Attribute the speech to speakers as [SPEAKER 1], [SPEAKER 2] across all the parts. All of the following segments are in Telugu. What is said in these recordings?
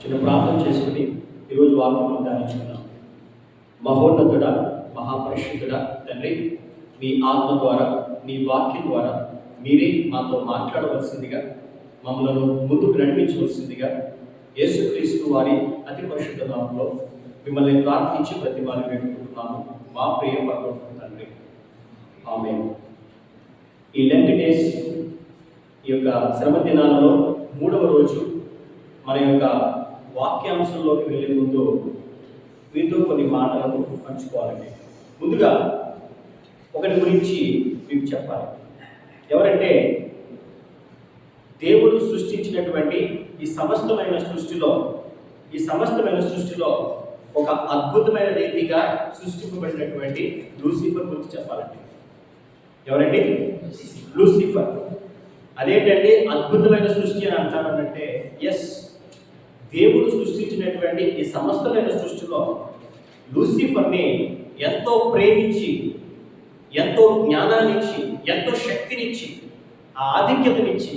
[SPEAKER 1] చిన్న ప్రార్థన చేసుకుని ఈరోజు వాక్యం ధ్యానించుకున్నాం. మహోన్నతుడ, మహాపరిశుద్ధుడ తండ్రి, మీ ఆత్మ ద్వారా, మీ వాక్యం ద్వారా మీరే మాతో మాట్లాడవలసిందిగా, మమ్మలను ముందుకు నడిపించవలసిందిగా యేసుక్రీస్తు వారి అతి పరిశుద్ధ నామములో మిమ్మల్ని ప్రార్థించి ప్రతిమాలు వేడుకుంటున్నాము. మా ప్రియ పరలోకపు తండ్రి, ఆమేన్. ఈ లెంట్ డేస్, ఈ యొక్క శ్రమ దినాలలో 3వ రోజు మన యొక్క వాక్యాంశంలోకి వెళ్ళే ముందు మీతో కొన్ని మాటలను పంచుకోవాలండి. ముందుగా ఒకటి గురించి మీకు చెప్పాలి. ఎవరంటే, దేవుడు సృష్టించినటువంటి ఈ సమస్తమైన సృష్టిలో ఒక అద్భుతమైన రీతిగా సృష్టింపబడినటువంటి లూసిఫర్ గురించి చెప్పాలండి. ఎవరండి? లూసిఫర్. అదేంటంటే అద్భుతమైన సృష్టి అని అంటారంటే, ఎస్, దేవుడు సృష్టించినటువంటి ఈ సమస్తమైన సృష్టిలో లూసిఫర్ని ఎంతో ప్రేమించి, ఎంతో జ్ఞానాన్నిచ్చి, ఎంతో శక్తినిచ్చి, ఆ ఆధిక్యతనిచ్చి,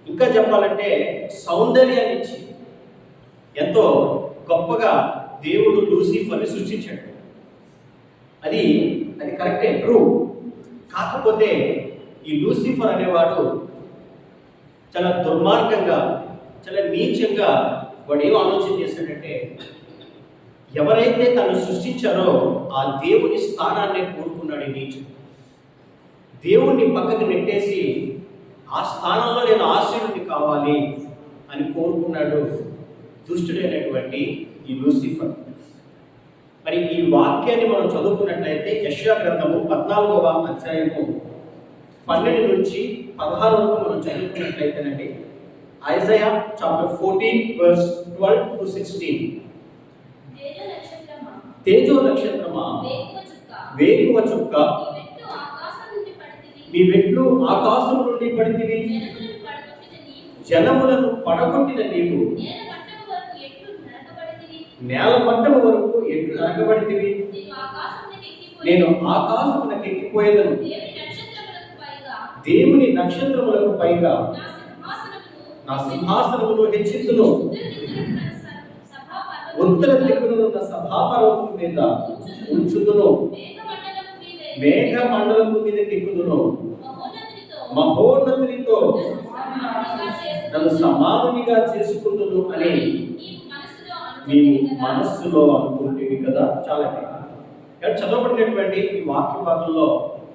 [SPEAKER 1] ఇంకా చెప్పాలంటే సౌందర్యాన్నిచ్చి, ఎంతో గొప్పగా దేవుడు లూసిఫర్ని సృష్టించాడు. అది కరెక్టే, ట్రూ. కాకపోతే ఈ లూసిఫర్ అనేవాడు చాలా దుర్మార్గంగా, చాలా నీచంగా వాడు ఏం ఆలోచన చేశాడంటే, ఎవరైతే తను సృష్టించారో ఆ దేవుని స్థానాన్ని కోరుకున్నాడు. ఈ నీచుడు దేవుణ్ణి పక్కకు నెట్టేసి ఆ స్థానంలో నేను ఆశ్రయుడిని కావాలి అని కోరుకున్నాడు దుష్టుడైనటువంటి ఈ లూసిఫర్. మరి ఈ వాక్యాన్ని మనం చదువుకున్నట్లయితే యెషయా గ్రంథము 14వ అధ్యాయము 12 నుంచి 16 వరకు మనం చదువుకున్నట్లయితేనండి, ఐజయా చాప్టర్ 14 verse 12 to 16. తేజో నక్షత్రమా, వేకువ చుక్క, నీ వెట్లు ఆకాశం నుండి పడితివి, జనములను పడగొట్టిన నీవు నేల మట్టము వరకు ఎట్లు నరకబడితివి, నేను ఆకాశమునకు ఎక్కిపోయేదను, దేవుని నక్షత్రములకు పైగా నా సింహాసనమును హెచ్చించును, ఉత్తర దిక్కునున్న సభాపర్వతం మీద ఉంచుదును, మేఘ మండలము మీద ఎక్కుదును, మహోన్నతునితో నన్ను సమానునిగా చేసుకుందును అని నీవు మనస్సులో అనుకుంటేవి కదా. చాలా చదవబడినటువంటి ఈ వాక్య భాగంలో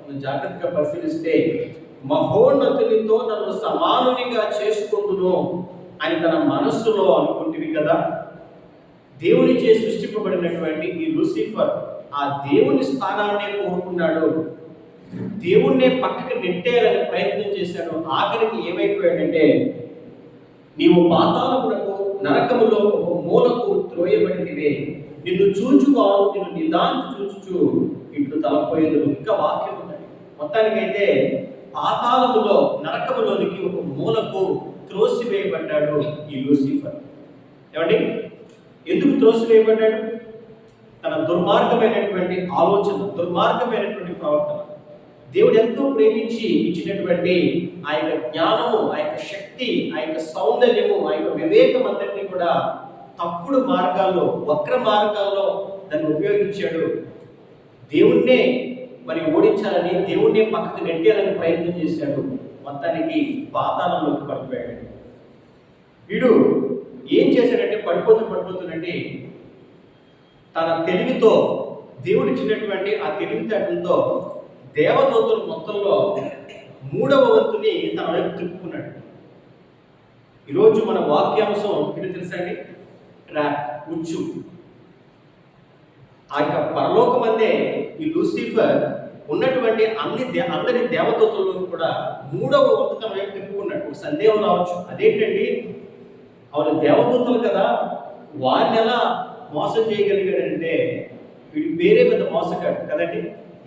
[SPEAKER 1] మనం జాగ్రత్తగా పరిశీలిస్తే, మహోన్నతునితో నన్ను సమానునిగా చేసుకుందును అని తన మనస్సులో అనుకుంటేవి కదా. దేవునిచే సృష్టింపబడినటువంటి ఈ లూసిఫర్ ఆ దేవుని స్థానాన్నే కోరుకున్నాడు, దేవుణ్ణే పక్కకి నెట్టేయాలని ప్రయత్నం చేశాడు. ఆఖరికి ఏమైపోయాడంటే, నీవు పాతాళమునకు, నరకములో ఒక మూలకు త్రోయబడితివే, నిన్ను చూచువారు నిన్ను నిదానికి చూచుచు ఇట్లు తలపోయేందుకు. ఇంకా వాక్యం ఉన్నది. మొత్తానికైతే పాతాళములో, నరకములోనికి ఒక మూలకు త్రోసివేయబడ్డాడు ఈ లూసిఫర్. ఏమండి, ఎందుకు త్రోసివేయబడ్డాడు? తన దుర్మార్గమైనటువంటి ఆలోచన, దుర్మార్గమైనటువంటి ప్రవర్తన. దేవుడు ఎంతో ప్రేమించి ఇచ్చినటువంటి ఆ యొక్క జ్ఞానము, ఆ యొక్క శక్తి, ఆ యొక్క సౌందర్యము, ఆ యొక్క వివేకం అంతటినీ కూడా తప్పుడు మార్గాల్లో, వక్ర మార్గాల్లో దాన్ని ఉపయోగించాడు. దేవుణ్ణే మరి ఓడించాలని, దేవుణ్ణే పక్కకు నెట్టేయాలని ప్రయత్నం చేశాడు. మొత్తానికి పాతాళంలోకి పడిపోయాడు. వీడు ఏం చేశాడంటే, పడిపోతుందంటే తన తెలివితో, దేవుడిచ్చినటువంటి ఆ తెలివితేటలతో దేవదూతల మొత్తంలో 3వ వంతుని తన వైపు తిప్పుకున్నాడు. ఈరోజు మన వాక్యాంశం ఏంటో తెలుసా అండి? ట్రాప్, ఉచ్చు. ఆ యొక్క పరలోకమందే ఈ లూసిఫర్ ఉన్నటువంటి అందరి దేవదూతల్లో కూడా 3వ వంతు తన వైపు తిప్పుకున్నాడు. ఒక సందేహం రావచ్చు, అదేంటండి, అవును దేవదూతలు కదా, వారిని ఎలా మోసం చేయగలిగాడంటే, వీడి పేరే పెద్ద మోసగాడు కదండి.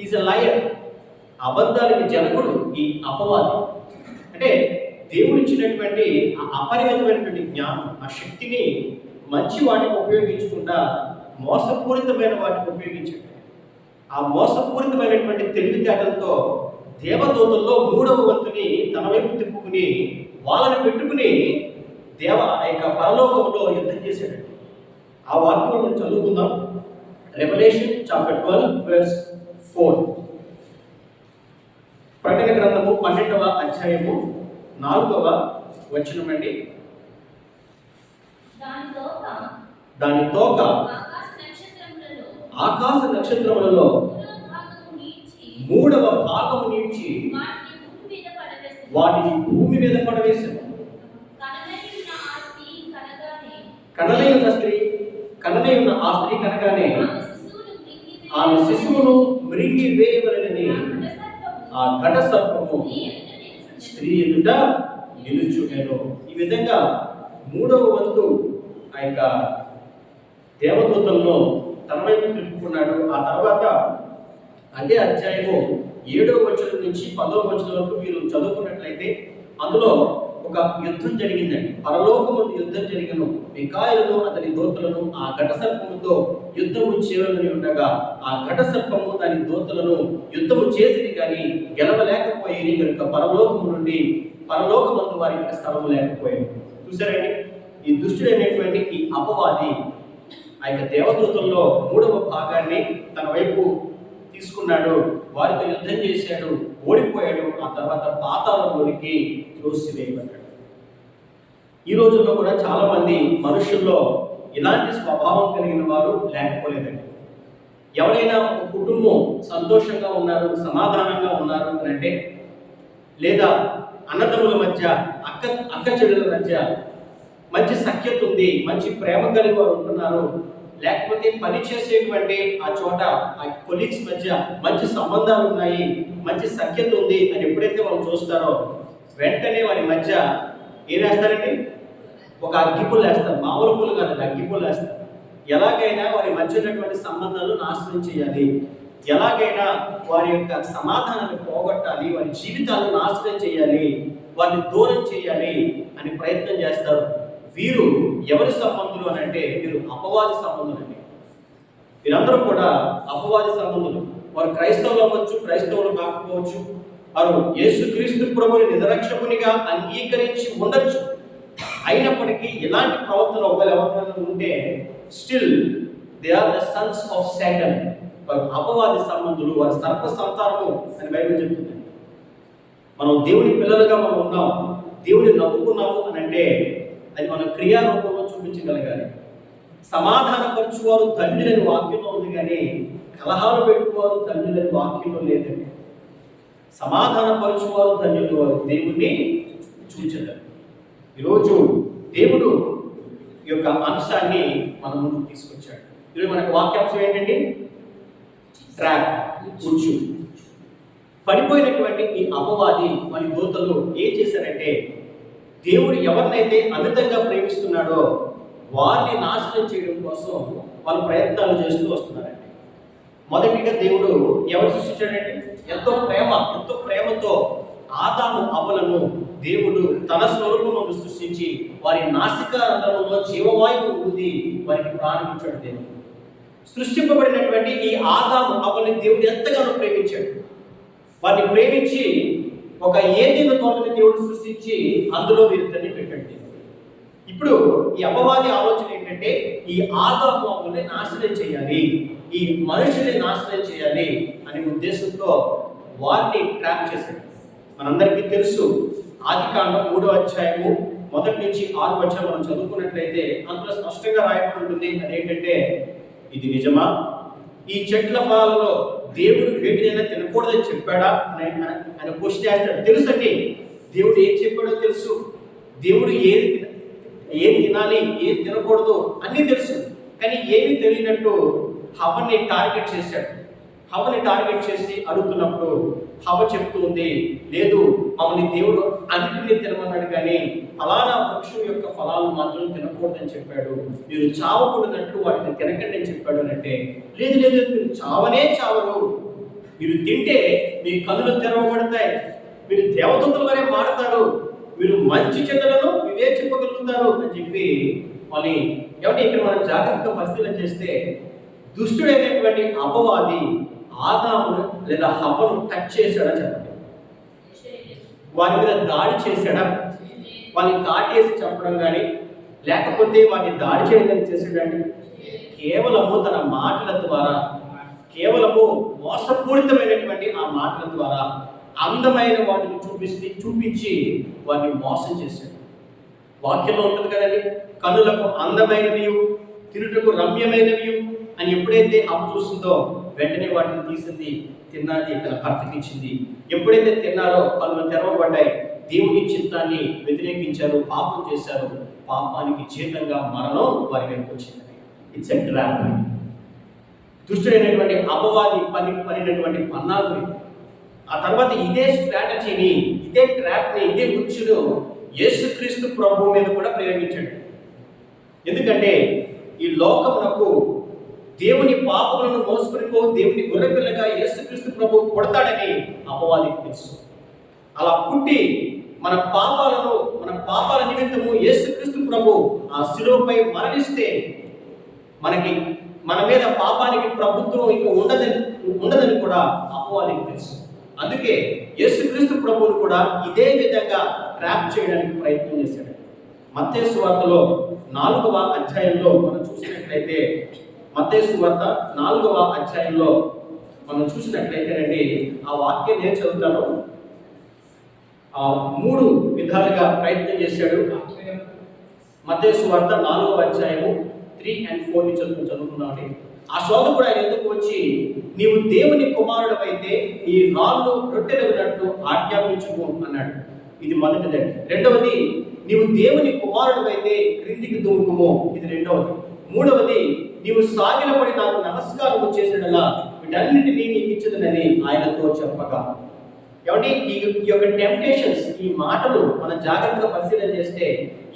[SPEAKER 1] Is a liar. అబద్ధాలకి జనకుడు ఈ అపవాది. అంటే దేవుడు ఇచ్చినటువంటి ఆ అపరిమితమైనటువంటి జ్ఞానం, ఆ శక్తిని మంచి వాటికి ఉపయోగించకుండా మోసపూరితమైన వాటికి ఉపయోగించాడు. ఆ మోసపూరితమైనటువంటి తెలివితేటలతో దేవదూతల్లో 3వ వంతుని తన వైపు తిప్పుకుని వాళ్ళని పెట్టుకుని ఆ యొక్క పరలోకంలో యుద్ధం చేశాడు. ఆ వాక్యం మనం చదువుకుందాం. Revelation chapter 12 verse 4. ప్రకటన గ్రంథము 12వ అధ్యాయము 4వ వచనం అండి. దాని తోక ఆకాశ నక్షత్రములలో 3వ భాగము నీడ్చి వాటిని భూమి మీద పడవేశాను. కననయున్న ఆ స్త్రీ కనగానే ఆమె శిశువును మృంగి వేయవలెనని ఆ ఘట సర్పము స్త్రీ ఎదుట నిలుచుండెను. ఈ విధంగా 3వ వంతు ఆ యొక్క దేవదూతలను తన వైపు తిప్పుకున్నాడు. ఆ తర్వాత అదే అధ్యాయము 7వ వచనం నుంచి 10వ వచనం వరకు మీరు చదువుకున్నట్లయితే అందులో ఒక యుద్ధం జరిగిందండి. పరలోకమందు యుద్ధం జరిగను. మిఖాయేలును అతని దూతలను ఆ ఘట సర్పముతో యుద్ధము చేయవలని ఉండగా ఆ ఘట సర్పము దాని దూతలను యుద్ధము చేసింది కానీ గెలవలేకపోయి కనుక పరలోకమందు వారికి స్థలము లేకపోయింది. చూసారండి, ఈ దుష్టుడైనటువంటి ఈ అపవాది ఆ యొక్క దేవదూతల్లో 3వ భాగాన్ని తన వైపు తీసుకున్నాడు. వారితో యుద్ధం చేశాడు, ఓడిపోయాడు. ఆ తర్వాత పాతాళంలోనికి త్రోసివేయబడ్డాడు. ఈ రోజుల్లో కూడా చాలా మంది మనుషుల్లో ఇలాంటి స్వభావం కలిగిన వారు లేకపోలేదండి. ఎవరైనా ఒక కుటుంబం సంతోషంగా ఉన్నారు, సమాధానంగా ఉన్నారు అని అంటే, లేదా అన్నదమ్ముల మధ్య అక్క చెల్లెల మధ్య మంచి సఖ్యత ఉంది, మంచి ప్రేమ కలిగి వారు ఉంటున్నారు, లేకపోతే పని చేసేటువంటి ఆ చోట ఆ కొలీగ్స్ మధ్య మంచి సంబంధాలు ఉన్నాయి, మంచి సఖ్యత ఉంది అని ఎప్పుడైతే వాళ్ళు చూస్తారో వెంటనే వారి మధ్య ఏం వేస్తారండి? ఒక అగ్గిపుల్లు వేస్తారు. మామూలు పుల్లు కాదు, అగ్గిపుల్లు వేస్తారు. ఎలాగైనా వారి మధ్య ఉన్నటువంటి సంబంధాలు నాశనం చేయాలి, ఎలాగైనా వారి యొక్క సమాధానాన్ని పోగొట్టాలి, వారి జీవితాలను నాశనం చేయాలి, వారిని దూరం చేయాలి అని ప్రయత్నం చేస్తారు. వీరు ఎవరి సంబంధులు అని అంటే వీరు అపవాది సంబంధులు అండి. వీరందరూ కూడా అపవాది సంబంధులు. వారు క్రైస్తవులు అవ్వచ్చు, క్రైస్తవులు కాకపోవచ్చు, వారు యేసుక్రీస్తు ప్రభువుని నిజరక్షకునిగా అంగీకరించి ఉండొచ్చు. అయినప్పటికీ ఇలాంటి ప్రవర్తన ఒకవేళ ఎవరైనా ఉంటే still they are the sons of Satan. వారు అపవాది సంబంధులు, వారి సర్ప సంతానము అని బైబిల్ చెప్తుంది. మనం దేవుని పిల్లలుగా మనం ఉన్నాం, దేవుని నమ్ముకున్నాము అని అంటే అది మన క్రియారూపంలో చూపించగలగాలి. సమాధానపరచువారు ధన్యులని వాక్యంలో ఉంది, కానీ కలహాలు పెట్టువారు ధన్యులని వాక్యంలో లేదండి. సమాధానపరచువారు ధన్యులు, వారు దేవుణ్ణి చూచెదరు. ఈరోజు దేవుడు ఈ యొక్క అంశాన్ని మన ముందుకు తీసుకొచ్చాడు. ఈరోజు మనకు వాక్యాంశం ఏంటండి? ట్రాప్, కూర్చు. పడిపోయినటువంటి ఈ అపవాది మరి దూతలు ఏం చేశారంటే, దేవుడు ఎవరినైతే అమితంగా ప్రేమిస్తున్నాడో వారిని నాశనం చేయడం కోసం వాళ్ళు ప్రయత్నాలు చేస్తూ వస్తున్నారండి. మొదటిగా దేవుడు ఎవరు సృష్టించాడంటే, ఎంతో ప్రేమతో ఆదాము అవ్వలను దేవుడు తన స్వరూపమును సృష్టించి వారి నాసికారంలో జీవవాయువు ఊది వారికి ప్రారంభించాడు. దేవుడు సృష్టింపబడినటువంటి ఈ ఆదాము అవ్వని దేవుడు ఎంతగానో ప్రేమించాడు. వారిని ప్రేమించి ఒక ఏదైనా తోటని దేవుడు సృష్టించి అందులో వీరిద్దరిని పెట్టండి. ఇప్పుడు ఈ అపవాది ఆలోచన ఏంటంటే, ఈ ఆదాము అవ్వని నాశనం చేయాలి, ఈ మనుషుని నాశనం చేయాలి అనే ఉద్దేశంతో వారిని ట్రాప్ చేశాడు. మనందరికీ తెలుసు, ఆదికాండం 3వ అధ్యాయము 1 నుంచి 6 వచనం మనం చదువుకున్నట్లయితే అందులో స్పష్టంగా రాయబడి ఉంటుంది. అదేంటంటే, ఇది నిజమా? ఈ చెట్ల ఫలాలలో దేవుడు వేటినైనా తినకూడదని చెప్పాడా అని క్వశ్చన్ చేస్తాడు. తెలుసండి, దేవుడు ఏం చెప్పాడో తెలుసు, దేవుడు ఏం తినాలి, ఏం తినకూడదు అన్నీ తెలుసు. కానీ ఏమీ తెలియనట్టు హవ్వని టార్గెట్ చేశాడు. హవ్వని టార్గెట్ చేసి అడుగుతున్నప్పుడు హవ్వ చెప్తూ ఉంది, లేదు, మమ్మల్ని దేవుడు అన్నిటినీ తినమన్నాడు, కానీ ఫలానా వృక్షం యొక్క ఫలాలు మాత్రం తినకూడదని చెప్పాడు, మీరు చావకూడదన్నట్టు వాటిని తినకండి అని చెప్పాడు అని అంటే, లేదు మీరు చావనే చావరు, మీరు తింటే మీ కన్నులు తెరవబడతాయి, మీరు దేవదూతల వరే మాడతారు, మీరు మంచి చెడ్డలను వివేచింపగలుగుతారు అని చెప్పి మళ్ళీ ఏమంటే ఇక్కడ మనం జాగ్రత్తగా పరిశీలన చేస్తే దుష్టుడైనటువంటి అపవాది ఆదామును లేదా హవ్వను టచ్ చేశాడా చెప్పండి? వారి మీద దాడి చేశాడా? వాళ్ళని కాటేసి చంపడం కానీ లేకపోతే వాటిని దాడి చేయడం చేసేటండి. కేవలము తన మాటల ద్వారా, కేవలము మోసపూరితమైనటువంటి ఆ మాటల ద్వారా అందమైన వాటిని చూపించి వారిని మోసం చేశాడు. వాక్యంలో ఉంటుంది కదండి, కన్నులకు అందమైనవి, తినుటకు రమ్యమైనవి అని ఎప్పుడైతే అప్పు చూస్తుందో వెంటనే వాటిని తీసింది, తిన్నది, తన భర్తకి ఇచ్చింది. ఎప్పుడైతే తిన్నారో కళ్ళు తెరవబడ్డాయి, దేవుని చిత్తాన్ని వ్యతిరేకించారు, పాపం చేశారు. పాపానికి జీతంగా మరణం వారి వెనుక వచ్చింది. It's a trap. దుష్టుడైనటువంటి అపవాది పనినటువంటి పన్నాగుని. ఆ తర్వాత ఇదే స్ట్రాటజీని, ఇదే ట్రాప్ని, ఇదే ఉచ్చును యేసుక్రీస్తు ప్రభు మీద కూడా ప్రయోగించాడు. ఎందుకంటే ఈ లోకమునకు దేవుని పాపములను మోసుకునిపో దేవుని గొర్రెపిల్లగా యేసుక్రీస్తు ప్రభు పుడతాడని అపవాదికి తెలుసు. అలా పుట్టి మన పాపాల నిమిత్తము యేసుక్రీస్తు ప్రభు ఆ శిలువపై మరణిస్తే మన మీద పాపానికి ప్రభుత్వం ఇంకా ఉండదని కూడా అపవాదికి తెలుసు. అందుకే యేసుక్రీస్తు ప్రభువును కూడా ఇదే విధంగా ట్రాప్ చేయడానికి ప్రయత్నం చేశాడు. మత్తయి సువార్తలో 4వ అధ్యాయంలో మనం చూసినట్లయితే, మత్తయి సువార్త 4వ అధ్యాయంలో మనం చూసినట్లయితేనండి, ఆ వాక్యం నేను చదువుతాను. 3 విధాలుగా ప్రయత్నం చేశాడు. మత్తయి సువార్త 4వ అధ్యాయము 3 and 4 నుంచి చదువుకున్నామండి. ఆ శోధకుడు ఆయన ఎందుకు వచ్చి, నీవు దేవుని కుమారుడమైతే ఈ రాళ్ళు రొట్టెలగినట్టు ఆజ్ఞాపించుము అన్నాడు. ఇది మొదటిది. రెండవది, నీవు దేవుని కుమారుడమైతే క్రిందికి దుముకుము. ఇది రెండవది. మూడవది, నీవు సాగిలపడి నాకు నమస్కారం చేసేలా వీటన్నిటినీ నీకు ఇచ్చదనని ఆయనతో చెప్పగా. ఏమంటే ఈ యొక్క టెంప్టేషన్స్, ఈ మాటలు మనం జాగ్రత్తగా పరిశీలన చేస్తే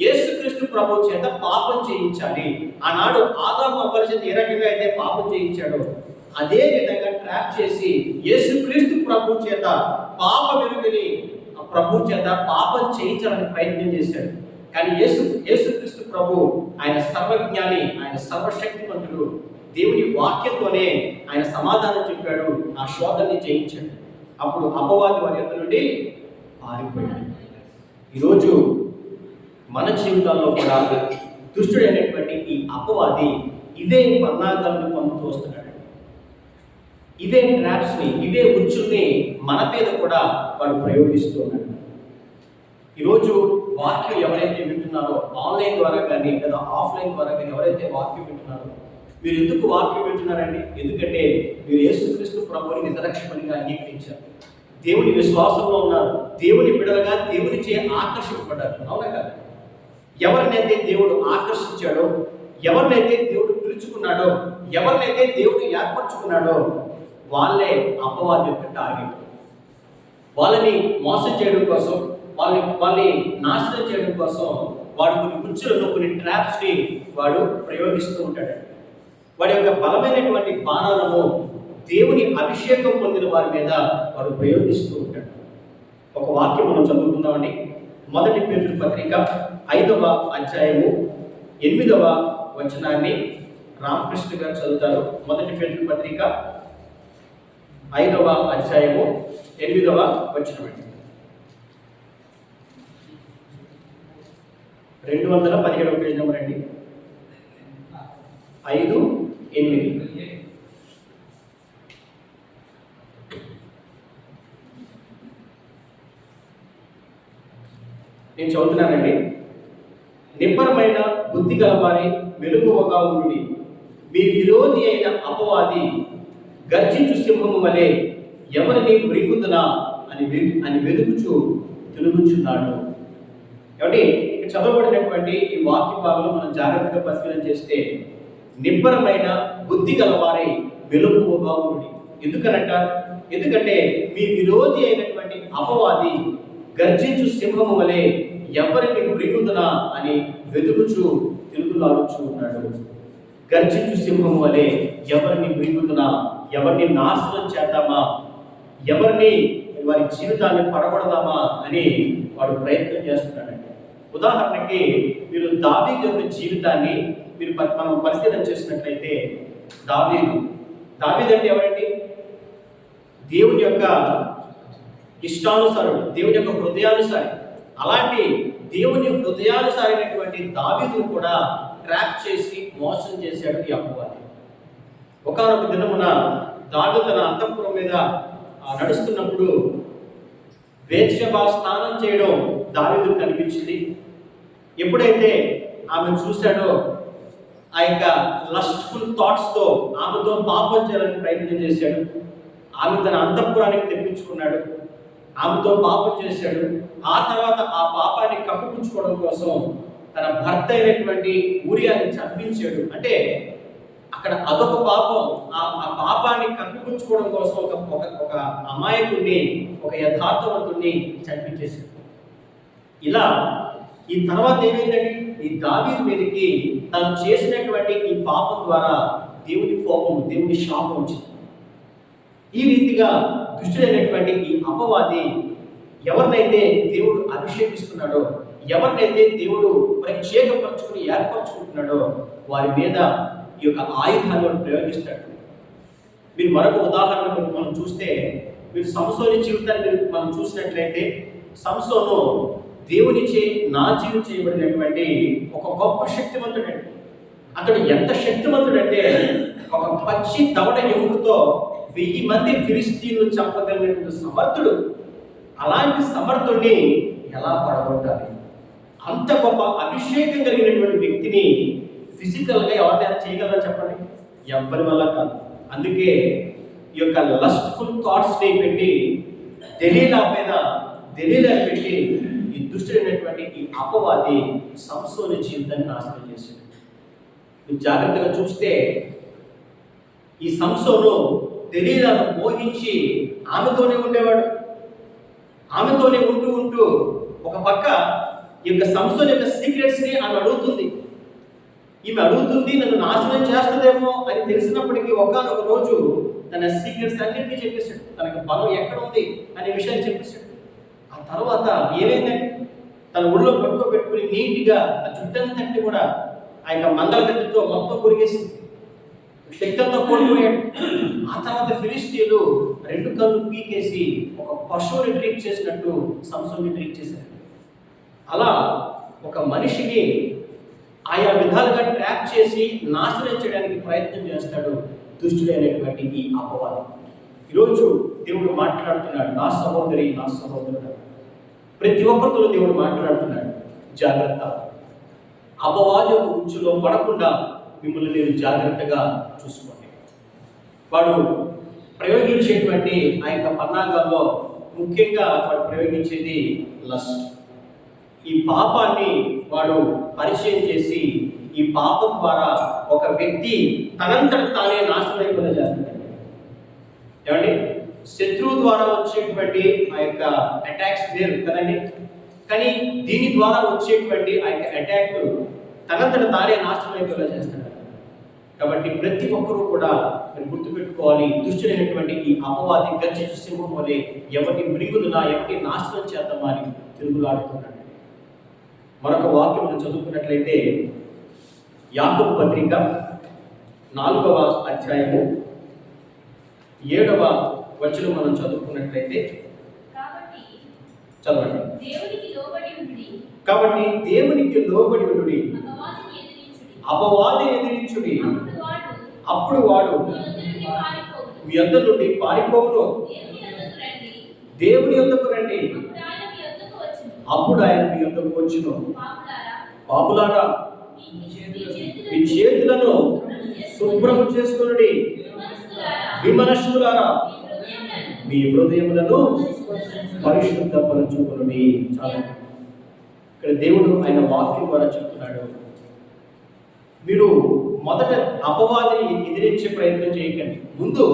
[SPEAKER 1] యేసుక్రీస్తు ప్రభు చేత పాపం చేయించాలి. ఆనాడు ఆదాము అవ్వల చేత ఏ రకంగా అయితే పాపం చేయించాడో అదే విధంగా ట్రాప్ చేసి యేసుక్రీస్తు ప్రభు చేత పాప వెలుగుని ప్రభు చేత పాపం చేయించాలని ప్రయత్నం చేశాడు. కానీ యేసుక్రీస్తు ప్రభు ఆయన సర్వజ్ఞాని, ఆయన సర్వశక్తివంతుడు. దేవుని వాక్యంతోనే ఆయన సమాధానం చెప్పాడు, ఆ శోధనని జయించాడు. అప్పుడు అపవాది వారి యొక్క నుండి పారిపోయాడు. ఈరోజు మన జీవితాల్లో కూడా దుష్టుడైనటువంటి ఈ అపవాది ఇవే పన్నాగాలను పంపుతూ వస్తున్నాడు. ఇవే ట్రాప్స్ని, ఇవే ఉచ్చుల్ని మన మీద కూడా వాడు ప్రయోగిస్తూ ఉన్నాడు. ఈరోజు వాక్యం ఎవరైతే వింటున్నారో, ఆన్లైన్ ద్వారా కానీ లేదా ఆఫ్లైన్ ద్వారా కానీ ఎవరైతే వాక్యం వింటున్నారో, మీరు ఎందుకు వాక్యం వింటున్నారండి? ఎందుకంటే మీరు యేసుక్రీస్తు ప్రభువుని నిజరక్షకునిగా అంగీకరించారు, దేవుని విశ్వాసంలో ఉన్నారు, దేవుని బిడ్డలుగా దేవునిచే ఆకర్షింపబడ్డారు. అవునా కదా? ఎవరినైతే దేవుడు ఆకర్షించాడో, ఎవరినైతే దేవుడు పిలుచుకున్నాడో, ఎవరినైతే దేవుడు ఏర్పరచుకున్నాడో వాళ్ళే అపవాది యొక్క టార్గెట్. వాళ్ళని మోసం చేయడం కోసం, వాళ్ళని నాశనం చేయడం కోసం వాడు కొన్ని ఉచ్చులను, కొన్ని ట్రాప్స్ని వాడు ప్రయోగిస్తూ ఉంటాడు. వాడి యొక్క బలమైనటువంటి బాణాలను దేవుని అభిషేకం పొందిన వారి మీద వాడు ప్రయోగిస్తూ ఉంటాడు. ఒక వాక్యం మనం చదువుకుందామండి. 1 పేతురు పత్రిక 5వ అధ్యాయము 8వ వచనాన్ని రామకృష్ణ గారు చదువుతారు. 1 పేతురు పత్రిక 5వ అధ్యాయము 8వ వచనం. 217వ పేజ్ నెంబర్ అండి. 5:8. నేను చదువుతున్నానండి. నిబ్బరమైన బుద్ధి గలవారి మెలకువగా ఉండి, మీ విరోధి అయిన అపవాది గర్జించు సింహము వలె ఎవరిని మృంగుతున్నా అని వెతుకుచూ తిరుగుచున్నాడు. కాబట్టి చదవబడినటువంటి ఈ వాక్య భాగంలో మనం జాగ్రత్తగా పరిశీలన చేస్తే, నిబ్బరమైన బుద్ధి గలవారి మెలకువగా ఉండి. ఎందుకంటే మీ విరోధి అయినటువంటి అపవాది గర్జించు సింహము వలె ఎవరిని మృంగుతున్నా అని వెతుకుచూ తిరుగులాడుచూ ఉన్నాడు. గర్జించు సింహము వలె ఎవరిని మృంగుతున్నా, ఎవరిని నాశనం చేద్దామా, ఎవరిని వారి జీవితాన్ని పడగొడదామా అని వాడు ప్రయత్నం చేస్తున్నాడండి. ఉదాహరణకి మీరు దావీదు యొక్క జీవితాన్ని మనం పరిశీలన చేసినట్లయితే, దావీదు అంటే ఎవరండి? దేవుని యొక్క ఇష్టానుసారుడు, దేవుని యొక్క హృదయానుసారి. అలాంటి దేవుని హృదయానుసారైనటువంటి దావీదును కూడా ట్రాప్ చేసి మోసం చేశాడు ఈ అపవాది. ఒకానొక దినమున దావీదు తన అంతఃపురం మీద నడుస్తున్నప్పుడు బేత్షెబా స్నానం చేయడం దావీదుకు కనిపించింది. ఎప్పుడైతే ఆమెను చూశాడో ఆ యొక్క లస్ట్ఫుల్ థాట్స్తో ఆమెతో పాపం చేయాలని ప్రయత్నం చేశాడు. ఆమె తన అంతఃపురానికి తెప్పించుకున్నాడు, ఆమెతో పాపం చేశాడు. ఆ తర్వాత ఆ పాపాన్ని కప్పిపుచ్చుకోవడం కోసం తన భర్త అయినటువంటి ఊరియాని చంపించాడు. అంటే అక్కడ అదొక పాపం. ఆ పాపాన్ని కప్పిపుచ్చుకోవడం కోసం ఒక అమాయకుడిని, ఒక యథార్థవంతుడిని చంపించేశాడు. ఇలా ఈ తర్వాత ఏమైందండి, ఈ దావీదు మీదకి తను చేసినటువంటి ఈ పాపం ద్వారా దేవుని కోపం, దేవుని శాపం వచ్చింది. ఈ రీతిగా దుష్టుడైనటువంటి ఈ అపవాది ఎవరినైతే దేవుడు అభిషేకిస్తున్నాడో, ఎవరినైతే దేవుడు ప్రత్యేకపరచుకుని ఏర్పరచుకుంటున్నాడో వారి మీద ఈ యొక్క ఆయుధాలను ప్రయోగిస్తాడు. మీరు మరొక ఉదాహరణ మనం చూస్తే, మీరు సంసోని జీవితాన్ని మనం చూసినట్లయితే, సంసోను దేవునిచే నాజీలు చేయబడినటువంటి ఒక గొప్ప శక్తివంతుడండి. అతడు ఎంత శక్తివంతుడంటే ఒక పచ్చి దవడ ఎముకతో 1000 మంది ఫిలిస్తీన్లు చంపగలిగినటువంటి సమర్థుడు. అలాంటి సమర్థుడిని ఎలా పడగొట్టాలి? అంత గొప్ప అభిషేకం కలిగినటువంటి వ్యక్తిని ఫిజికల్గా ఎవరినైనా చేయగలరా చెప్పండి? ఎవరి వల్ల కాదు. అందుకే ఈ యొక్క లస్ట్ఫుల్ థాట్స్ని పెట్టి దెలీలా పెట్టి ఈ దుష్టుడైనటువంటి ఈ అపవాది సంసోని జీవితాన్ని నాశనం చేశాడు. మీరు జాగ్రత్తగా చూస్తే ఈ సంసోను దెలీలాను మోహించి ఆమెతోనే ఉండేవాడు. ఆమెతోనే ఉంటూ ఒక పక్క ఈ యొక్క సంసోన్ యొక్క సీక్రెట్స్ని ఆమె అడుగుతుంది. ఈమె అడుగుతుంది, నన్ను నాశనం చేస్తుందేమో అని తెలిసినప్పటికీ ఒకానొక రోజు తన సీక్రెట్స్ అన్నింటినీ చెప్పేశాడు. తనకు బలం ఎక్కడ ఉంది అనే విషయాన్ని చెప్పేశాడు. ఆ తర్వాత ఏమైందంటే తన ఒళ్ళో పెట్టుకుని నీట్గా ఆ చుట్టంతటి కూడా ఆ యొక్క మంగళగతితో మొత్తం కొరిగేసింది. శక్తితో కోల్పోయాడు. ఆ తర్వాత ఫిలిస్తీన్లు 2 కళ్ళు పీకేసి ఒక పశువుని ట్రీట్ చేసినట్టు సంసోన్ని ట్రీట్ చేశారు. అలా ఒక మనిషిని ఆయా విధాలుగా ట్రాప్ చేసి నాశనం చేయడానికి ప్రయత్నం చేస్తాడు దుష్టుడైనటువంటి ఈ అపవాది. ఈరోజు దేవుడు మాట్లాడుతున్నాడు, నా సహోదరి, నా సహోదరుడు, ప్రతి ఒక్కరితో దేవుడు మాట్లాడుతున్నాడు. జాగ్రత్త, అపవాది యొక్క ఉచ్చులో పడకుండా మిమ్మల్ని నేను జాగ్రత్తగా చూసుకోండి. వాడు ప్రయోగించేటువంటి ఆ యొక్క పన్నాగాల్లో ముఖ్యంగా వాడు ప్రయోగించేది లస్ట్. ఈ పాపాన్ని వాడు పరిచయం చేసి ఈ పాపం ద్వారా ఒక వ్యక్తి తనంతట తానే నాశనం అయిపోయినా చేస్తాడు. ఏమండి, శత్రువు ద్వారా వచ్చేటువంటి ఆ యొక్క అటాక్స్ వేరు కదండి, కానీ దీని ద్వారా వచ్చేటువంటి ఆ యొక్క అటాక్ తనంతట తానే నాశనం అయిపోయేలా చేస్తాడు. కాబట్టి ప్రతి ఒక్కరూ కూడా మీరు గుర్తుపెట్టుకోవాలి, దుష్టుడైనటువంటి ఈ అపవాది గర్జించు సింహం వలె ఎవరిని మృంగుదునా, ఎవరిని నాశనం చేద్దామా అని తిరుగులాడుతున్నాడు. మరొక వాక్యం మనం చదువుకున్నట్లయితే యాకోబు పత్రిక 4వ అధ్యాయము 7వ వచనం మనం చదువుకున్నట్లయితే చదవండి. కాబట్టి దేవునికి లోబడి ఉండుడి, అపవాదిని ఎదిరించుడి, అప్పుడు వాడు మీ యొద్ద నుండి పారిపోవును. దేవుని యొద్దకు రండి, అప్పుడు ఆయన మీ యొద్దకు వచ్చును. పాపులారా, మీ చేతులను శుభ్రము చేసుకొనుడి, విమనస్కులారా మీ హృదయములను పరిశుద్ధపరచుకొనుడి. చాలా ఇక్కడ దేవుడు ఆయన వాక్యం ద్వారా చెప్తున్నాడు, మీరు మొదట అపవాదిని ఎదిరించే ప్రయత్నం చేయకండి, ముందు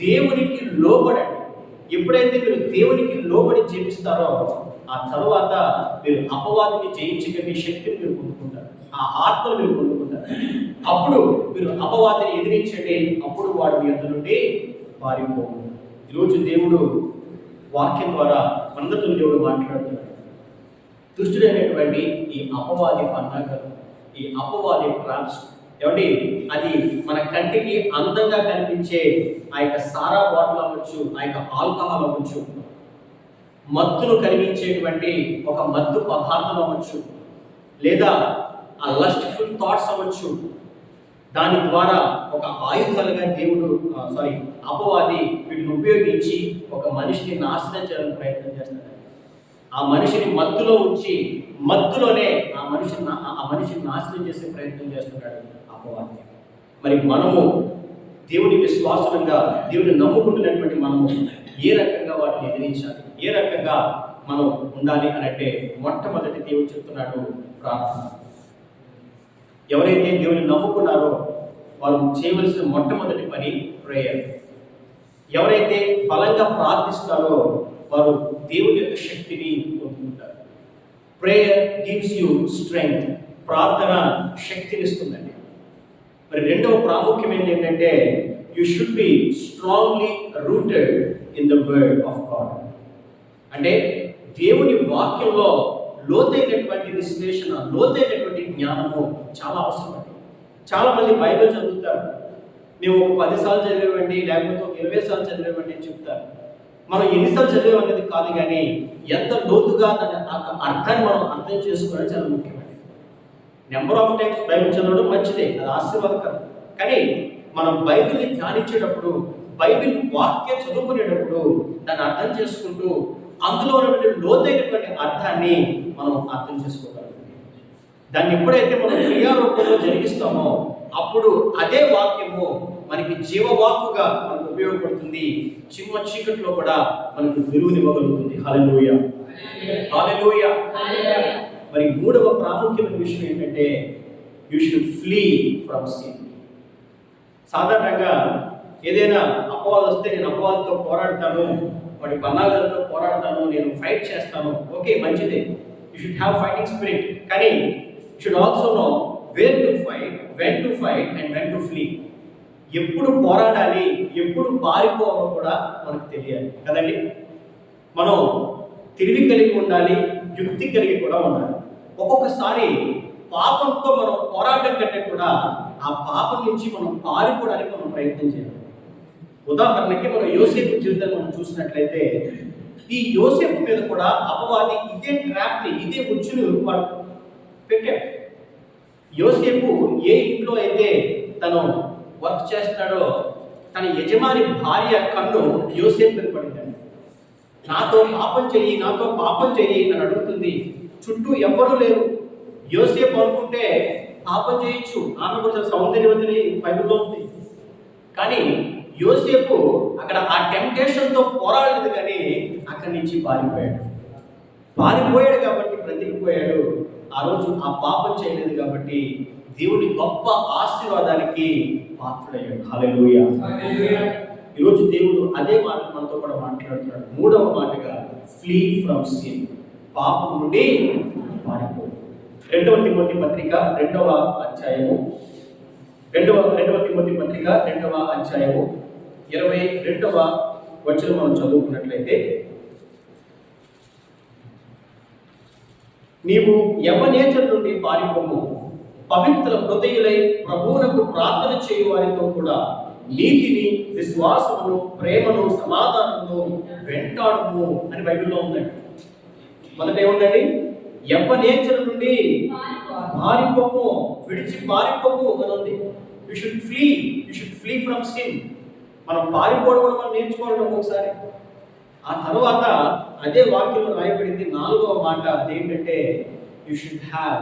[SPEAKER 1] దేవునికి లోబడండి. ఎప్పుడైతే మీరు దేవునికి లోబడి జీవిస్తారో ఆ తర్వాత మీరు అపవాదిని జయించగలిగే శక్తిని మీరు పొందుకుంటారు, ఆ ఆత్మను మీరు పొందుకుంటారు. అప్పుడు మీరు అపవాదిని ఎదిరించండి, అప్పుడు వాడు మీ యొద్ద నుండి పారిపోవు. ఈరోజు దేవుడు వాక్యం ద్వారా అందరితో దేవుడు మాట్లాడుతున్నాడు. దుష్టుడైనటువంటి ఈ అపవాది పన్నాగాలు, ఈ అపవాది ట్రాప్స్, ఏమండి, అది మన కంటికి అందంగా కనిపించే ఆ యొక్క సారా బాటిల్ అవ్వచ్చు, ఆ యొక్క ఆల్కహాల్ అవ్వచ్చు, మత్తును కలిగించేటువంటి ఒక మత్తు పదార్థం అవ్వచ్చు, లేదా ఆ లస్ట్ఫుల్ థాట్స్ అవ్వచ్చు. దాని ద్వారా ఒక ఆయుధాలుగా అపవాది వీటిని ఉపయోగించి ఒక మనిషిని నాశనం చేయాలని ప్రయత్నం చేస్తాడు. ఆ మనిషిని మత్తులో ఉంచి మత్తులోనే ఆ మనిషిని నాశనం చేసే ప్రయత్నం చేస్తున్నాడు అపవాది. మరి మనము దేవుని విశ్వాసంగా దేవుని నమ్ముకుంటున్నటువంటి మనము ఏ రకంగా వాటిని ఎదిరించాలి, ఏ రకంగా మనం ఉండాలి అనంటే మొట్టమొదటి దేవుడు చెప్తున్నాడు ప్రార్థన. ఎవరైతే దేవుని నమ్ముకున్నారో వారు చేయవలసిన మొట్టమొదటి పని ప్రేయర్. ఎవరైతే బలంగా ప్రార్థిస్తారో వారు దేవుని యొక్క శక్తిని పొందుకుంటారు. Prayer gives you strength. ప్రార్థన శక్తినిస్తుందండి. మరి రెండవ ప్రాముఖ్యమైనది ఏంటంటే you should be strongly rooted in the word of God. అంటే దేవుని వాక్యంలో లోతైనటువంటి విశ్లేషణ, లోతైనటువంటి జ్ఞానము చాలా అవసరం. చాలా మంది బైబిల్ చదువుతారు, మేము ఒక 10 సార్లు చదివేవండి, లేకపోతే ఒక 20 సార్లు చదివేవండి అని చెప్తారు. మనం ఎన్నిసార్లు చదివేమనేది కాదు, కానీ ఎంత లోతుగా దాని అర్థాన్ని మనం అర్థం చేసుకోవడం చాలా ముఖ్యమైనది. నెంబర్ ఆఫ్ టైమ్స్ బైబిల్ చదవడం మంచిదే, అది ఆశీర్వాదకరం. కానీ మనం బైబిల్ని ధ్యానించేటప్పుడు, బైబిల్ వాక్యం చదువుకునేటప్పుడు దాన్ని అర్థం చేసుకుంటూ అందులో ఉన్నటువంటి లోతైనటువంటి అర్థాన్ని మనం అర్థం చేసుకోగలం. దాన్ని ఎప్పుడైతే మనం క్రియారూపంలో జరిగిస్తామో అప్పుడు అదే వాక్యము మనకి జీవవాక్కుగా మనకు ఉపయోగపడుతుంది. చిమ్మ చీకట్లో కూడా మనకు వెలుగునివ్వగలుగుతుంది. హల్లెలూయా, హల్లెలూయా. మరి మూడవ ప్రాముఖ్యమైన విషయం ఏంటంటే you should flee from sin. సాధారణంగా ఏదైనా అపవాదం వస్తే నేను అపవాదంతో పోరాడతాను, వాడి పన్నాగాలతో పోరాడతాను, నేను ఫైట్ చేస్తాను. ఓకే, మంచిదే. You should have fighting spirit. కానీ you should also know where to fight, when to fight and when to flee. ఎప్పుడు పోరాడాలి, ఎప్పుడు పారిపోవాలో కూడా మనకు తెలియాలి కదండి. మనం తెలివి కలిగి ఉండాలి, యుక్తి కలిగి కూడా ఉండాలి. ఒక్కొక్కసారి పాపంతో మనం పోరాటం కంటే కూడా ఆ పాపం నుంచి మనం పారిపోవడానికి మనం ప్రయత్నం చేయాలి. ఉదాహరణకి మనం యోసేపు జీవితాన్ని మనం చూసినట్లయితే ఈ యోసేపు మీద కూడా అపవాది ఇదే ట్రాప్ని, ఇదే ఉచ్చుని వాడు పెట్టాడు. యోసేపు ఏ ఇంట్లో అయితే తను వర్క్ చేస్తున్నాడో తన యజమాని భార్య కన్ను యోసేపు మీద పడిందండి. నాతో పాపం చెయ్యి, నాతో పాపం చెయ్యి అని అడుగుతుంది. చుట్టూ ఎవ్వరూ లేరు. యోసేపు అనుకుంటే పాపం చేయొచ్చు, ఆమె కూడా సౌందర్యవతిని బైబిల్లో ఉంది. కానీ యోసేపు అక్కడ ఆ టెంప్టేషన్తో పోరాడలేదు, కానీ అక్కడి నుంచి పారిపోయాడు కాబట్టి బ్రతికిపోయాడు. ఆ రోజు ఆ పాపం చేయలేదు కాబట్టి దేవుని గొప్ప ఆశీర్వాదానికి పాత్రుడయ్యాడు. హల్లెలూయా. ఈరోజు దేవుడు అదే మాట మనతో కూడా మాట్లాడుతున్నాడు. మూడవ మాటగా ఫ్లీ ఫ్రమ్ సిన్, పాపం నుండి పారిపో. 2వ తిమోతి పత్రిక 2వ అధ్యాయము 22వ వచనం మనం చదువుకున్నట్లయితే, నీవు యవ్వనేచర్ నుండి పారిపోము, పవిత్ర హృదయులై ప్రభువునకు ప్రార్థన చేయు వారితో కూడా నీతిని, విశ్వాసమును, ప్రేమను, సమాధానమును వెంటాడుము అని బైబిల్లో ఉందండి. మొదట ఏముందండి? యవ్వనేచర్ నుండి పారిపోము, విడిచి పారిపోము అని ఉంది. You should flee from sin. మనం పారిపోవడం కూడా మనం నేర్చుకోవడం ఒక్కొక్కసారి. ఆ తర్వాత అదే వాక్యంలో రాయబడింది 4వ మాట, అదేంటంటే you should have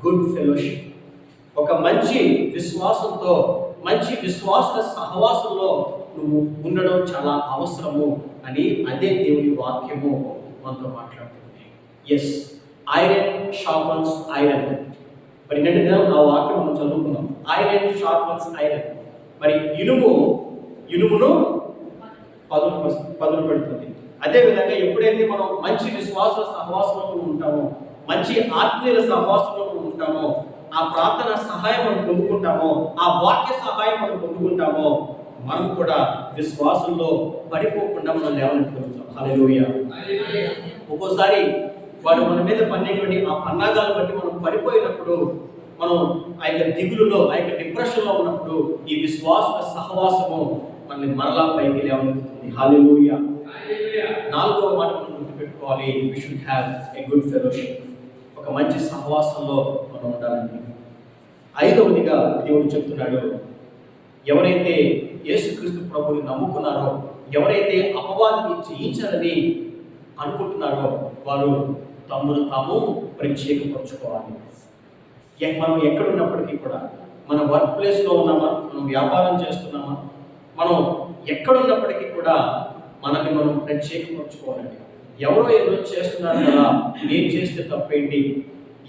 [SPEAKER 1] good fellowship. ఒక మంచి విశ్వాసంతో, మంచి విశ్వాస సహవాసంలో నువ్వు ఉండడం చాలా అవసరము అని అదే దేవుని వాక్యము మనతో మాట్లాడుతుంది. Yes, iron sharpens iron. మరి నిన్నటి దినం ఆ వాక్యం మనం చదువుకున్నాం. Iron sharpens iron. మరి ఇనుమును పదును పెడుతుంది. అదేవిధంగా ఎప్పుడైతే మనం మంచి విశ్వాస సహవాసంలో ఉంటామో, మంచి ఆత్మీయుల సహవాసంలో ఉంటామో, ఆ ప్రార్థన సహాయం మనం పొందుకుంటామో, ఆ వాక్య సహాయం మనం పొందుకుంటామో, మనం కూడా విశ్వాసంలో పడిపోకుండా మనం లేవనెత్తుకుంటాం. హల్లెలూయా. ఒక్కోసారి వాడు మన మీద పన్నేటువంటి ఆ పన్నాగాలు బట్టి మనం పడిపోయినప్పుడు, మనం ఆ యొక్క దిగులులో, ఆ యొక్క డిప్రెషన్లో ఉన్నప్పుడు ఈ విశ్వాస సహవాసము మనల్ని మరలా పైకి లేవనెత్తుతుంది. హల్లెలూయా. 4వ మాట గుర్తుపెట్టుకోవాలి, we should have a good fellowship. ఒక మంచి సహవాసంలో మనం ఉండాలండి. ఐదవదిగా దేవుడు చెప్తున్నాడు, ఎవరైతే యేసుక్రీస్తు ప్రభువుని నమ్ముకున్నారో, ఎవరైతే అపవాదిని జయించాలని అనుకుంటున్నారో వారు తమను తాము ప్రత్యేకపరచుకోవాలి. మనం ఎక్కడున్నప్పటికీ కూడా, మన వర్క్ ప్లేస్లో ఉన్నామా, మనం వ్యాపారం చేస్తున్నామా, మనం ఎక్కడున్నప్పటికీ కూడా మనల్ని మనం ప్రత్యేకపరచుకోవాలండి. ఎవరో ఏదో చేస్తున్నారు కదా, నేను చేస్తే తప్పేంటి,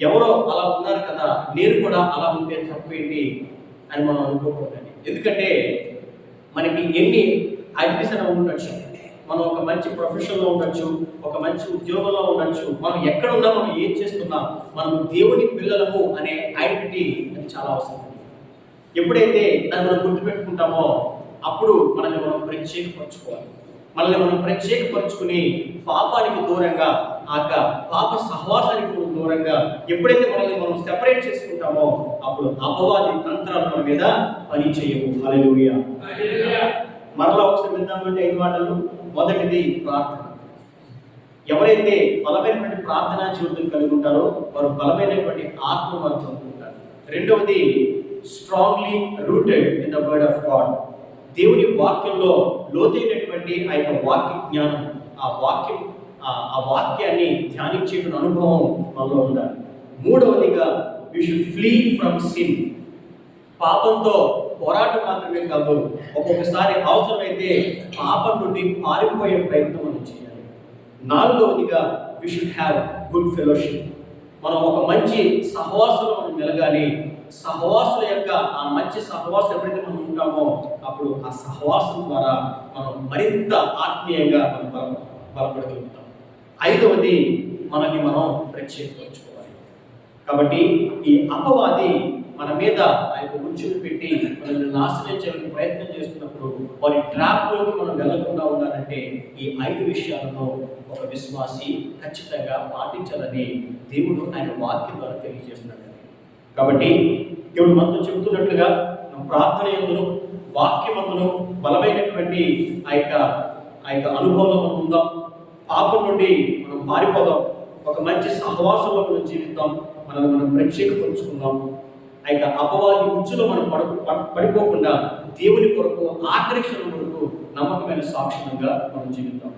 [SPEAKER 1] ఎవరో అలా ఉన్నారు కదా నేను కూడా అలా ఉంటే తప్పేంటి అని మనం అనుకోకూడదండి. ఎందుకంటే మనకి ఎన్ని ఐడెంటిటీస్ అని ఉండొచ్చు, మనం ఒక మంచి ప్రొఫెషన్లో ఉండొచ్చు, ఒక మంచి ఉద్యోగంలో ఉండొచ్చు, మనం ఎక్కడ ఉన్నా, మనం ఏం చేస్తున్నాం, మనం దేవుని పిల్లలము అనే ఐడెంటిటీ అది చాలా అవసరం. ఎప్పుడైతే దాన్ని మనం గుర్తుపెట్టుకుంటామో అప్పుడు మనల్ని మనం ప్రత్యేకపరచుకోవాలి. మనల్ని మనం ప్రత్యేకపరచుకుని పాపానికి దూరంగా, పాప సహవాసానికి దూరంగా ఎప్పుడైతే మనల్ని మనం సెపరేట్ చేసుకుంటామో అప్పుడు అపవాది తంత్రాలు మన మీద పని చేయవు. హల్లెలూయా. మరలా ఒకసారి విందామంటే 5 మాటలు. మొదటిది ప్రార్థన. ఎవరైతే బలమైనటువంటి ప్రార్థనా జీవితం కలిగి ఉంటారో వారు బలమైనటువంటి ఆత్మ వారు పొందుకుంటారు. రెండవది strongly rooted in the word of God. దేవుని వాక్యంలో లోతైనటువంటి ఆ యొక్క వాక్య జ్ఞానం, ఆ వాక్యాన్ని ధ్యానించేటువంటి అనుభవం మనలో ఉండాలి. మూడవదిగా we should flee from sin. పాపంతో పోరాటం మాత్రమే కాదు, ఒక్కొక్కసారి అవసరమైతే పాపం నుండి పారిపోయే ప్రయత్నం మనం చేయాలి. నాలుగవదిగా we should have good fellowship. మనం ఒక మంచి సహవాసంలో మనం మెలగాలి. సహవాసుల యొక్క ఆ మంచి సహవాసం ఎప్పుడైతే మనం ఉంటామో అప్పుడు ఆ సహవాసం ద్వారా మనం మరింత ఆత్మీయంగా మనం బలపడగలుగుతాం. ఐదవది మనల్ని మనం ప్రత్యేకపరచుకోవాలి. కాబట్టి ఈ అపవాది మన మీద ఆ యొక్క ఉచ్చులు పెట్టి మనల్ని నాశనం చేయడానికి ప్రయత్నం చేస్తున్నప్పుడు వారి ట్రాప్లోకి మనం వెళ్లకుండా ఉండాలంటే ఈ 5 విషయాలను ఒక విశ్వాసి ఖచ్చితంగా పాటించాలని దేవుడు ఆయన వాక్యం ద్వారా తెలియజేస్తున్నాడు. కాబట్టి దేవుడు మనతో చెబుతున్నట్లుగా ప్రార్థన యందును వాక్యమందును బలమైనటువంటి ఆ యొక్క అనుభవంలో మనం ఉందాం. పాపం నుండి మనం పారిపోదాం. ఒక మంచి సహవాసంలో మనం జీవిద్దాం. మనల్ని మనం ప్రత్యేకపరుచుకుందాం. ఆ యొక్క అపవాది ఉచ్చులో మనం పడిపోకుండా దేవుని కొరకు ఆఖరి క్షణం వరకు నమ్మకమైన సాక్ష్యంగా మనం జీవిద్దాం.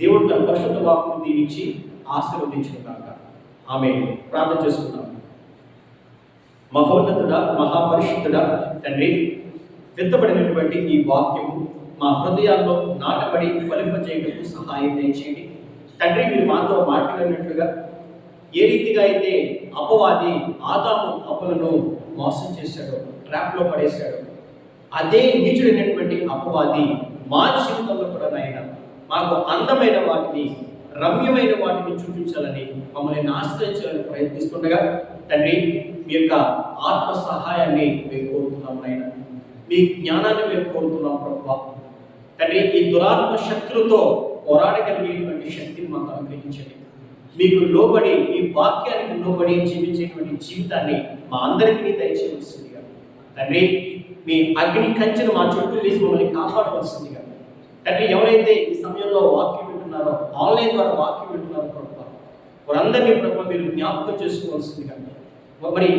[SPEAKER 1] దేవుడు తన పరిశుద్ధ వాక్కును దీవించి ఆశీర్వదించిన కాక ఆమేన్. ప్రార్థన చేసుకుందాం. మహోన్నతుడా, మహాపరిశుద్ధుడా తండ్రి, విత్తబడినటువంటి ఈ వాక్యము మా హృదయాల్లో నాటబడి ఫలింపజేయడానికి సహాయం దయచేయండి తండ్రి. మీరు మాతో మాట్లాడినట్లుగా ఏ రీతిగా అయితే అపవాది ఆదాము అప్పులను మోసం చేశాడో, ట్రాప్లో పడేశాడో, అదే నీచుడైనటువంటి అపవాది మా జీవితంలో కూడా నాయన మాకు అందమైన వాటిని, రమ్యమైన వాటిని చూపించాలని, మమ్మల్ని నాశనం ప్రయత్నిస్తుండగా తండ్రి మీ యొక్క ఆత్మ సహాయాన్ని మేము కోరుతున్నాం నాయన. మీ జ్ఞానాన్ని మేము కోరుతున్నాం ప్రభువా. తండ్రి ఈ దురాత్మ శక్తులతో పోరాడగలిగేటువంటి శక్తిని మాకు అనుగ్రహించండి. మీకు లోబడి, ఈ వాక్యానికి లోబడి జీవించేటువంటి జీవితాన్ని మా అందరికీ దయచేయవలసిందిగా తండ్రి. మీ అగ్ని కంచెను మా చుట్టూ వేసి మమ్మల్ని కాపాడవలసిందిగా తండ్రి. ఎవరైతే ఈ సమయంలో వాక్యం వింటున్నారో, ఆన్లైన్ ద్వారా వాక్యం వింటున్నారో ప్రభువా, వారందరినీ ప్రభువా మీరు జ్ఞాపకం చేసుకోవాల్సిందిగా, మరి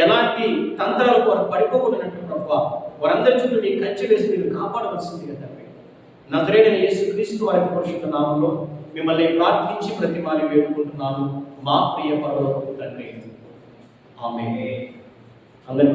[SPEAKER 1] ఎలాంటి తంత్రాలకు వారు పడిపోకూడనట్టు ప్రభువా వారందరి చుట్టూ మీ కంచె వేసి మీరు కాపాడవలసిందిగా తండ్రి. నజరేయుడైన యేసుక్రీస్తు వారి పరిశుద్ధ నామములో మిమ్మల్ని ప్రార్థించి ప్రతిమాని వేడుకుంటున్నాను మా ప్రియ పరలోకపు తండ్రి. ఆమేన్. అందరికీ